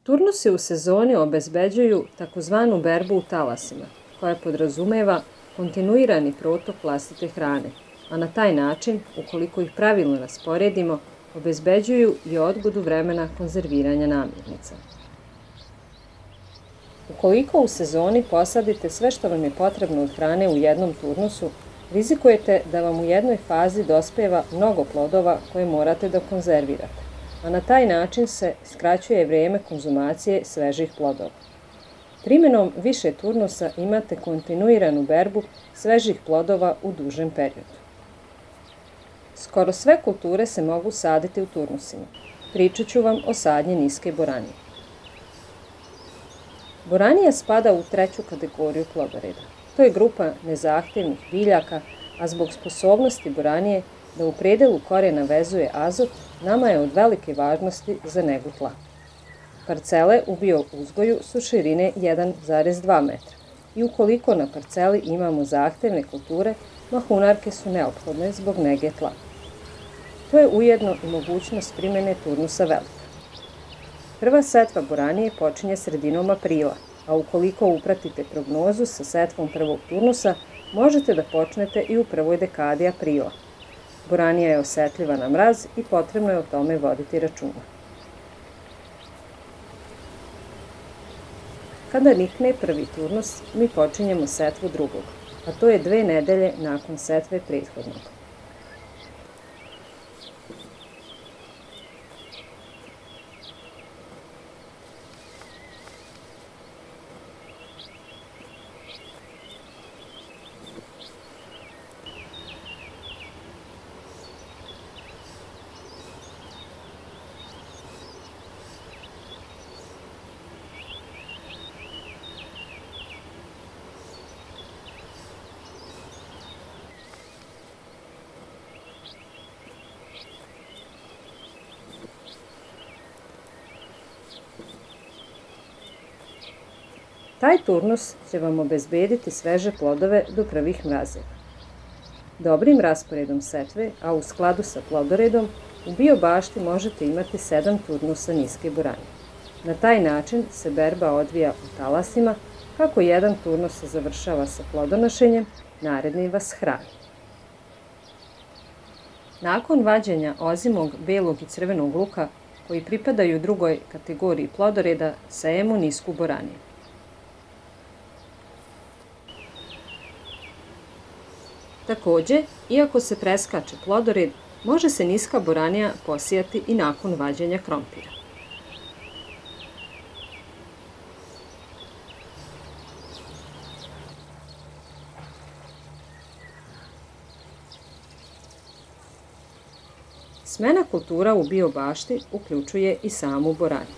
Turnusi u sezoni obezbeđuju takozvanu berbu u talasima, koja podrazumeva kontinuirani protok vlastite hrane, a na taj način, ukoliko ih pravilno rasporedimo, obezbeđuju i odgodu vremena konzerviranja namirnica. Ukoliko u sezoni posadite sve što vam je potrebno od hrane u jednom turnusu, rizikujete da vam u jednoj fazi dospeva mnogo plodova koje morate da konzervirate, a na taj način se skraćuje vreme konzumacije svežih plodova. Primenom više turnusa imate kontinuiranu berbu svežih plodova u dužem periodu. Skoro sve kulture se mogu saditi u turnusima. Pričat ću vam o sadnji niske boranije. Boranija spada u treću kategoriju plodoreda. To je grupa nezahtevnih biljaka, a zbog sposobnosti boranije da u predelu korena vezuje azot, nama je od velike važnosti za negu tla. Parcele u biouzgoju su širine 1,2 metra i ukoliko na parceli imamo zahtevne kulture, mahunarke su neophodne zbog nege tla. To je ujedno i mogućnost primene turnusa velika. Prva setva boranije počinje sredinom aprila, a ukoliko upratite prognozu sa setvom prvog turnusa, možete da počnete i u prvoj dekadi aprila. Boranija je osetljiva na mraz i potrebno je o tome voditi računa. Kada nikne prvi turnus, mi počinjemo setvu drugog, a to je 2 nedelje nakon setve prethodnog. Taj turnus će vam obezbediti sveže plodove do prvih mrazeva. Dobrim rasporedom setve, a u skladu sa plodoredom, u biobašti možete imati 7 turnusa niske boranije. Na taj način se berba odvija u talasima, kako jedan turnus se završava sa plodonošenjem, naredni vas hrani. Nakon vađenja ozimog, belog i crvenog luka, koji pripadaju drugoj kategoriji plodoreda, sejemo nisku boraniju. Takođe, iako se preskače plodored, može se niska boranija posijati i nakon vađenja krompira. Smena kultura u biobašti uključuje i samu boraniju.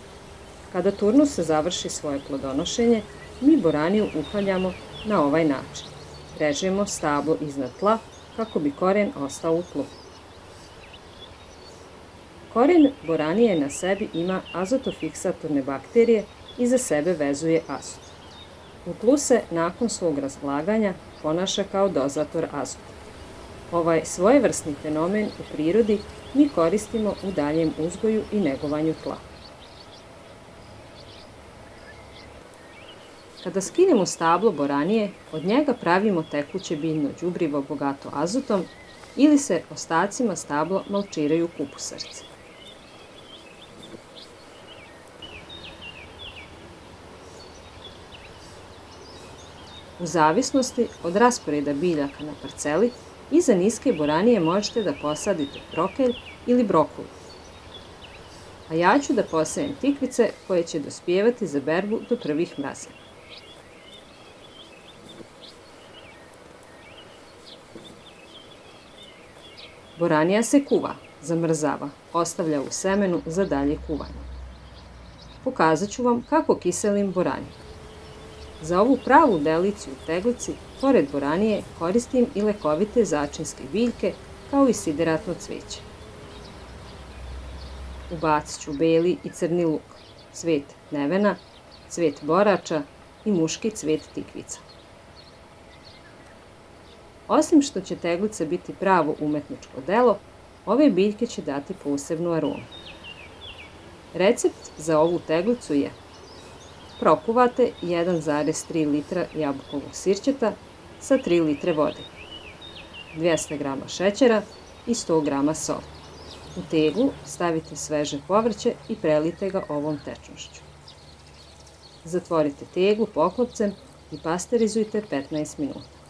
Kada turnus završi svoje plodonošenje, mi boraniju upaljamo na ovaj način. Režemo stablo iznad tla kako bi koren ostao u tlu. Koren boranije na sebi ima azotofiksatorne bakterije i za sebe vezuje azot. U tlu se nakon svog razlaganja ponaša kao dozator azota. Ovaj svojevrsni fenomen u prirodi mi koristimo u daljem uzgoju i negovanju tla. Kada skinemo stablo boranije, od njega pravimo tekuće biljno đubrivo bogato azotom ili se ostacima stabla malčiraju kupusarce. U zavisnosti od rasporeda biljaka na parceli, iza niske boranije možete da posadite brokelj ili brokulu. A ja ću da posajem tikvice koje će dospijevati za berbu do prvih mrazeva. Boranija se kuva, zamrzava, ostavlja u semenu za dalje kuvanje. Pokazat ću vam kako kiselim boraniju. Za ovu pravu deliciju u teglici, pored boranije, koristim i lekovite začinske biljke, kao i sideratno cveće. Ubacit ću beli i crni luk, cvet nevena, cvet borača i muški cvet tikvica. Osim što će teglica biti pravo umetničko delo, ove biljke će dati posebnu aromu. Recept za ovu teglicu je: prokuvate 1,3 litra jabukovog sirćeta sa 3 litre vode, 200 g šećera i 100 g soli. U teglu stavite sveže povrće i prelijte ga ovom tečnošću. Zatvorite teglu poklopcem i pasterizujte 15 minuta.